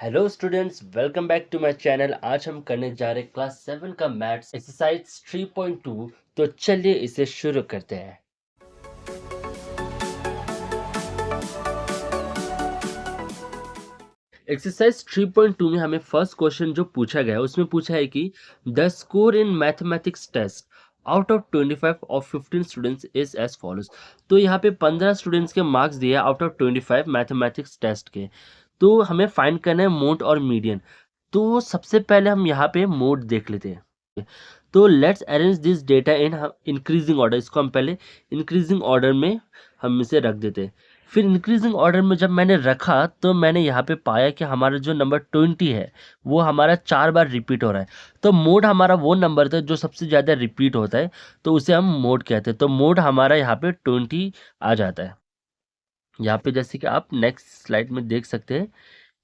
Hello students, welcome back to my channel. आज हम करने जा रहे हैं क्लास 7 का मैथ्स एक्सरसाइज 3.2। तो चलिए इसे शुरू करते हैं। एक्सरसाइज 3.2 में हमें फर्स्ट क्वेश्चन जो पूछा गया है उसमें पूछा है कि the score in mathematics test out of 25 of 15 students is as follows. तो यहाँ पे 15 स्टूडेंट्स के मार्क्स दिए आउट ऑफ 25 मैथमेटिक्स टेस्ट के। तो हमें फाइंड करना है मोड और मीडियन। तो सबसे पहले हम यहाँ पे मोड देख लेते हैं। तो let's arrange this data in increasing order. इसको हम पहले इंक्रीजिंग ऑर्डर में हम इसे रख देते हैं। फिर इंक्रीजिंग ऑर्डर में जब मैंने रखा तो मैंने यहाँ पे पाया कि हमारा जो नंबर 20 है वो हमारा 4 बार रिपीट हो रहा है। तो मोड हमारा वो नंबर था जो सबसे ज़्यादा रिपीट होता है, तो उसे हम मोड कहते हैं। तो मोड हमारा यहाँ पे 20 आ जाता है। यहाँ पे जैसे कि आप नेक्स्ट स्लाइड में देख सकते हैं,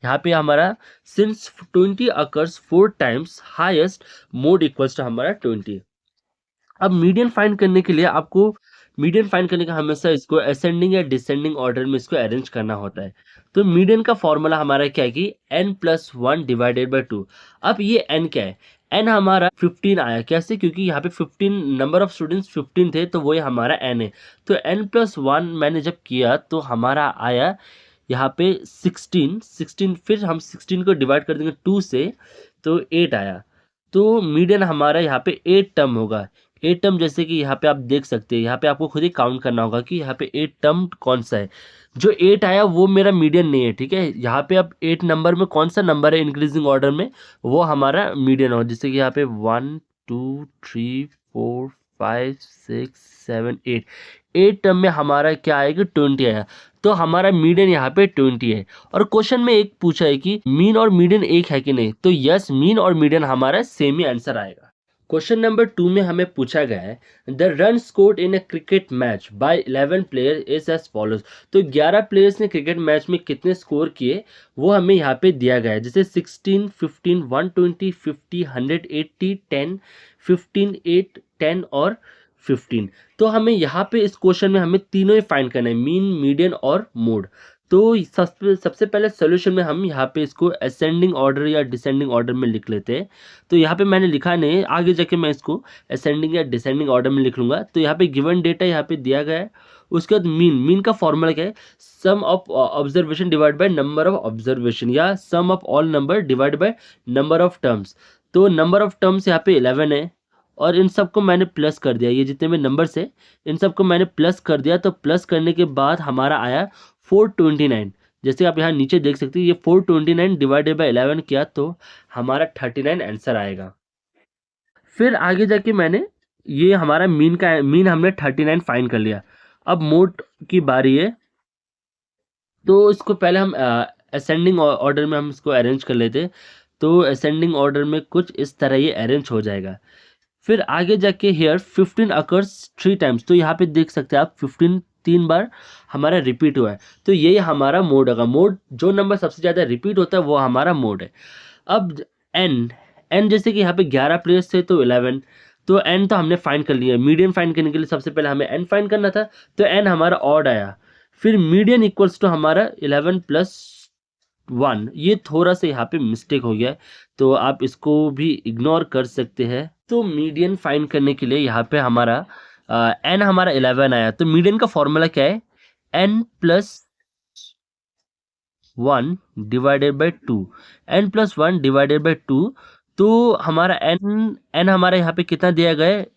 यहाँ पे हमारा since 20 occurs 4 times highest mode equals to हमारा 20। अब मीडियन फाइंड करने के लिए आपको मीडियन फाइंड करने का हमेशा इसको असेंडिंग या डिसेंडिंग ऑर्डर में इसको अरेंज करना होता है। तो मीडियन का फॉर्मूला हमारा क्या है कि n+1 डिवाइडेड बाय 2। अब ये n क्या है? n हमारा 15 आया। कैसे? क्योंकि यहाँ पे 15 नंबर ऑफ स्टूडेंट्स 15 थे, तो वही हमारा n है। तो n+1 मैंने जब किया तो हमारा आया यहाँ पे 16। फिर हम 16 को डिवाइड कर देंगे 2 से, तो 8 आया। तो मीडियन हमारा यहाँ पे 8 टर्म होगा। 8 टर्म जैसे कि यहाँ पे आप देख सकते हैं, यहाँ पे आपको खुद ही काउंट करना होगा कि यहाँ पे 8 टर्म कौन सा है। जो 8 आया वो मेरा मीडियन नहीं है, ठीक है। यहाँ पे अब 8 नंबर में कौन सा नंबर है इंक्रीजिंग ऑर्डर में, वो हमारा मीडियन हो। जैसे कि यहाँ पे 1 2 3 4 5 6 7 8 8 टर्म में हमारा क्या आएगा? 20 आया। तो हमारा मीडियन यहाँ पे 20 है। और क्वेश्चन में एक पूछा है कि मीन और मीडियन एक है कि नहीं। तो यस, मीन और मीडियन हमारा सेम ही आंसर आएगा। क्वेश्चन नंबर 2 में हमें पूछा गया है the run scored in a cricket match by 11 player is as follows. तो 11 प्लेयर्स ने क्रिकेट मैच में कितने स्कोर किए वो हमें यहाँ पे दिया गया है। जैसे 16 15 120 50 180 10 15 8 10 और 15। तो हमें यहाँ पे इस क्वेश्चन में हमें तीनों ही फाइंड करना है, मीन मीडियन और मोड। तो सबसे पहले सोल्यूशन में हम यहाँ पे इसको असेंडिंग ऑर्डर या डिसेंडिंग ऑर्डर में लिख लेते हैं। तो यहाँ पे मैंने लिखा नहीं, आगे जाके मैं इसको असेंडिंग या डिसेंडिंग ऑर्डर में लिख लूंगा। तो यहाँ पे गिवन डेटा यहाँ पे दिया गया है। उसके बाद मीन का फॉर्मूला क्या है? Sum of observation divide by number of observation, या sum of all number divide by number of terms. तो नंबर ऑफ टर्म्स यहाँ पे 11 है और इन सबको मैंने प्लस कर दिया। ये जितने भी नंबर्स है इन सबको मैंने प्लस कर दिया। तो प्लस करने के बाद हमारा आया 429। जैसे आप यहाँ नीचे देख सकते हैं, ये 429 डिवाइडेड बाय 11 किया तो हमारा 39 आंसर आएगा। फिर आगे जाके मैंने ये हमारा मीन हमने 39 फाइंड कर लिया। अब मोड की बारी है। तो इसको पहले हम असेंडिंग ऑर्डर में हम इसको अरेंज कर लेते। तो असेंडिंग ऑर्डर में कुछ इस तरह ये अरेंज हो जाएगा। फिर आगे जाके हेयर 15 अकर्स 3 टाइम्स। तो यहाँ पे देख सकते हैं आप 15 3 बार हमारा रिपीट हुआ है। तो ये हमारा मोड होगा। मोड जो नंबर सबसे ज़्यादा रिपीट होता है वो हमारा मोड है। अब एन जैसे कि यहाँ पे 11 प्लेयर्स थे तो 11। तो एन तो हमने फाइंड कर लिया। मीडियन फाइंड करने के लिए सबसे पहले हमें एन फाइंड करना था। तो एन हमारा ऑड आया। फिर मीडियन इक्वल्स टू हमारा 11+1। ये थोड़ा सा यहाँ पे मिस्टेक हो गया है, तो आप इसको भी इग्नोर कर सकते हैं। तो मीडियन फाइंड करने के लिए यहाँ पे हमारा एन हमारा 11 आया। तो मीडियन का फॉर्मूला क्या है? n+1 divided by 2। n+1 divided by 2। तो हमारा एन हमारा यहाँ पे कितना दिया गया है?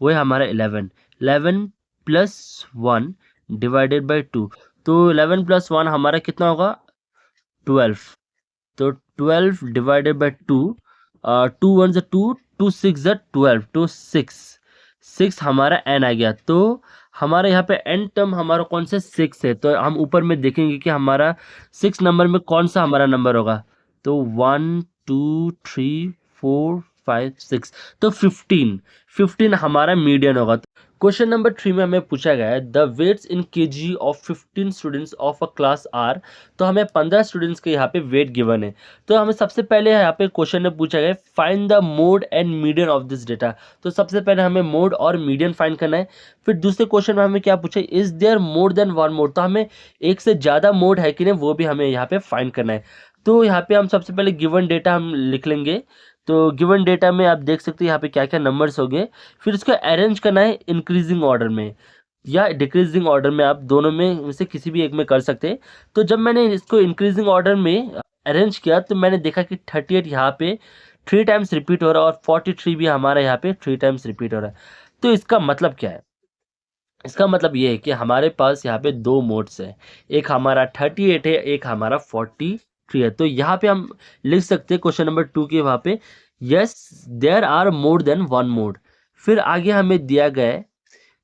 वो है हमारा 11। 11+1 डिवाइडेड बाई 2। तो 11+1 हमारा कितना होगा? 12। तो 12 डिवाइडेड बाई 2। 2 1 से 2, 2 6 से 12, तो 6 हमारा n आ गया। तो हमारे यहाँ पे n टर्म हमारा कौन सा 6 है। तो हम ऊपर में देखेंगे कि हमारा 6 नंबर में कौन सा हमारा नंबर होगा। तो 1 2 3 4 5 6। तो 15 हमारा मीडियन होगा। क्वेश्चन नंबर 3 में हमें पूछा गया है the weights in kg of 15 students of a class are. तो हमें 15 स्टूडेंट्स के यहाँ पे वेट गिवन है। तो हमें सबसे पहले यहाँ पे क्वेश्चन में पूछा गया है find the mode and median of this data. तो सबसे पहले हमें मोड और मीडियन फाइंड करना है। फिर दूसरे क्वेश्चन में हमें क्या पूछा है? Is there more than one mode. तो हमें एक से ज़्यादा मोड है कि नहीं वो भी हमें यहाँ पे फाइंड करना है। तो यहाँ पे हम सबसे पहले गिवन डेटा हम लिख लेंगे। तो गिवन डेटा में आप देख सकते हैं यहाँ पे क्या-क्या नंबर्स हो गए। फिर इसको अरेंज करना है इंक्रीजिंग ऑर्डर में या डिक्रीजिंग ऑर्डर में, आप दोनों में से किसी भी एक में कर सकते हैं। तो जब मैंने इसको इंक्रीजिंग ऑर्डर में अरेंज किया तो मैंने देखा कि 38 यहाँ पे 3 टाइम्स रिपीट हो रहा है और 43 भी हमारा यहाँ पे 3 टाइम्स रिपीट हो रहा है। तो इसका मतलब क्या है? इसका मतलब ये है कि हमारे पास यहाँ पे 2 मोड्स हैं। एक हमारा 38 है, एक हमारा 43 है। तो यहाँ पे हम लिख सकते हैं क्वेश्चन नंबर 2 के वहाँ पे, yes there are more than 1 mode. फिर आगे हमें दिया गया है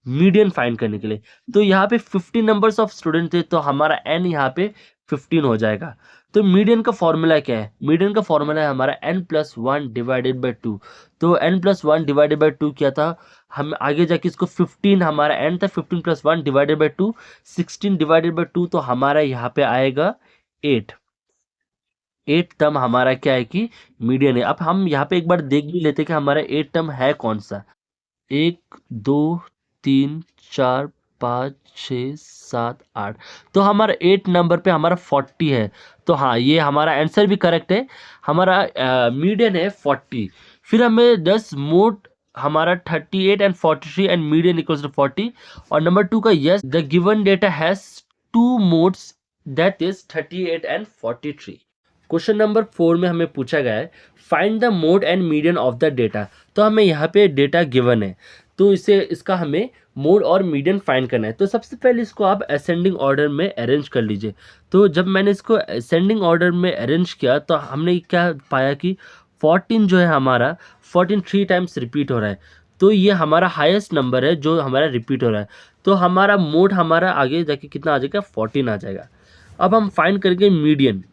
मीडियन फाइंड करने के लिए। तो यहाँ पे 50 नंबर्स ऑफ स्टूडेंट थे तो हमारा n यहाँ पे 15 हो जाएगा। तो मीडियन का फॉर्मूला क्या है? मीडियन का फॉर्मूला है हमारा n+1 डिवाइडेड बाय 2। तो n+1 डिवाइडेड बाय 2 क्या था? हम आगे जाके इसको 15 हमारा n था, 15 + 1 डिवाइडेड बाय 2, 16 डिवाइडेड बाय 2 तो हमारा यहाँ पे आएगा 8। 8 टर्म हमारा क्या है कि मीडियन है। अब हम यहाँ पे एक बार देख भी लेते हैं कि हमारा 8 टर्म है कौन सा? 1, 2, 3, 4, 5, 6, 7, 8। तो हमारा 8 नंबर पे हमारा 40 है। तो हाँ, ये हमारा आंसर भी करेक्ट है। हमारा मीडियन है 40। फिर हमें 10 मोड हमारा 38 and 43 and median equals to 40। और नंबर 2 का yes the given data has 2 modes that is 38 and 43। Question number 4 में हमें पूछा गया है find the mode and median of the data. तो हमें यहाँ पे डेटा गिवन है तो इसका हमें मोड और मीडियन फाइंड करना है। तो सबसे पहले इसको आप असेंडिंग ऑर्डर में अरेंज कर लीजिए। तो जब मैंने इसको असेंडिंग ऑर्डर में अरेंज किया तो हमने क्या पाया कि 14 जो है हमारा 14 3 टाइम्स रिपीट हो रहा है। तो ये हमारा हाईएस्ट नंबर है जो हमारा रिपीट हो रहा है। तो हमारा मोड हमारा आगे जाके कितना आ जाएगा? 14 आ जाएगा। अब हम फाइंड करेंगे मीडियन।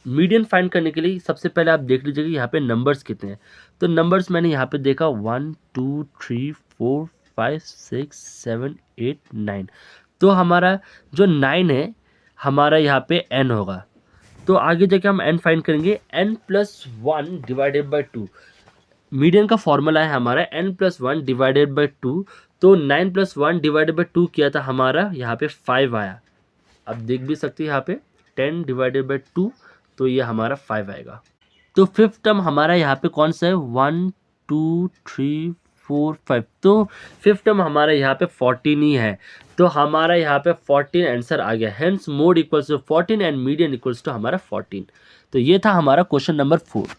मीडियन फाइंड करने के लिए सबसे पहले आप देख लीजिए कि यहाँ पे नंबर्स कितने हैं। तो नंबर्स मैंने यहाँ पे देखा 1 2 3 4 5 6 7 8 9। तो हमारा जो 9 है हमारा यहाँ पे n होगा। तो आगे जाके हम n फाइंड करेंगे n+1 डिवाइडेड बाय 2। मीडियन का फॉर्मूला है हमारा n+1 डिवाइडेड बाय 2। तो 9+1 डिवाइडेड बाय 2 किया था हमारा यहाँ पे 5 आया। आप देख भी सकते हैं यहाँ पे 10 डिवाइडेड बाय 2 तो ये हमारा 5 आएगा। तो फिफ्थ टर्म हमारा यहाँ पे कौन सा है? 1 2 3 4 5। तो फिफ्थ टर्म हमारा यहाँ पे 14 ही है। तो हमारा यहाँ पे 14 आंसर आ गया। Hence mode equals to 14 and median equals to हमारा 14। तो ये था हमारा क्वेश्चन नंबर 4।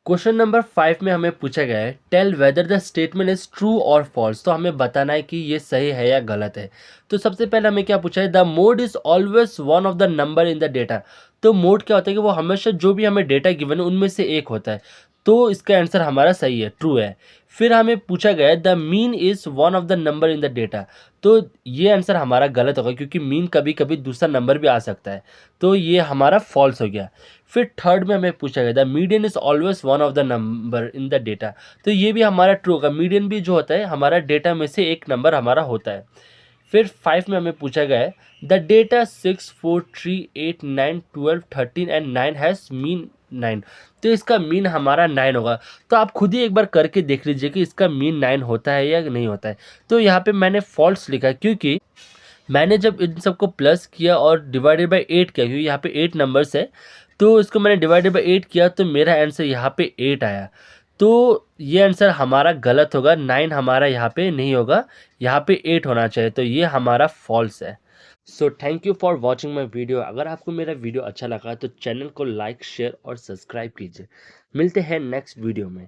क्वेश्चन नंबर 5 में हमें पूछा गया है tell whether the statement is true और फॉल्स। तो हमें बताना है कि ये सही है या गलत है। तो सबसे पहले हमें क्या पूछा है? The mode is always one of the number in the data. तो मोड क्या होता है कि वो हमेशा जो भी हमें डेटा गिवन है उनमें से एक होता है। तो इसका आंसर हमारा सही है, ट्रू है। फिर हमें पूछा गया है the mean is one of the number in the data. तो ये आंसर हमारा गलत होगा क्योंकि मीन कभी कभी दूसरा नंबर भी आ सकता है। तो ये हमारा फॉल्स हो गया। फिर थर्ड में हमें पूछा गया the median is always one of the number in the data. तो ये भी हमारा ट्रू होगा। मीडियन भी जो होता है हमारा डेटा में से एक नंबर हमारा होता है। फिर 5 में हमें पूछा गया है the data 6 4 3 8 9 12 13 and 9 has mean 9। तो इसका मीन हमारा 9 होगा। तो आप खुद ही एक बार करके देख लीजिए कि इसका मीन 9 होता है या नहीं होता है। तो यहाँ पे मैंने फॉल्स लिखा क्योंकि मैंने जब इन सबको प्लस किया और डिवाइडेड बाय 8 किया क्योंकि यहाँ पे 8 नंबर्स है। तो इसको मैंने डिवाइडेड बाय 8 किया तो मेरा आंसर यहाँ पे 8 आया। तो ये आंसर हमारा गलत होगा। 9 हमारा यहाँ पे नहीं होगा, यहाँ पे 8 होना चाहिए। तो ये हमारा फॉल्स है। So thank you for watching my video. अगर आपको मेरा वीडियो अच्छा लगा तो चैनल को लाइक शेयर और सब्सक्राइब कीजिए। मिलते हैं नेक्स्ट वीडियो में।